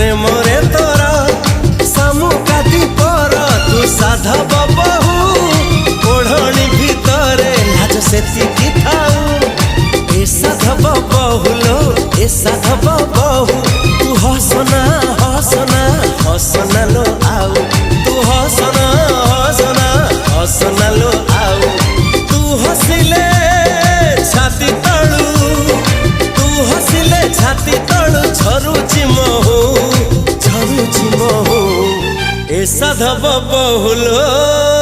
प्रेम रे तोरा सामुकाती पर तू साधव बहु ओढ़णी भितरे लाज सेतिकी थाऊ ए साधव बहुलो ए साधव बहु तू हसना हसना हसना लो आऊ तू हसना हसना हसना लो आऊ तू हसिले छाती तळू तू हसिले छाती तळू झरुची महू ए साधव बहुलो।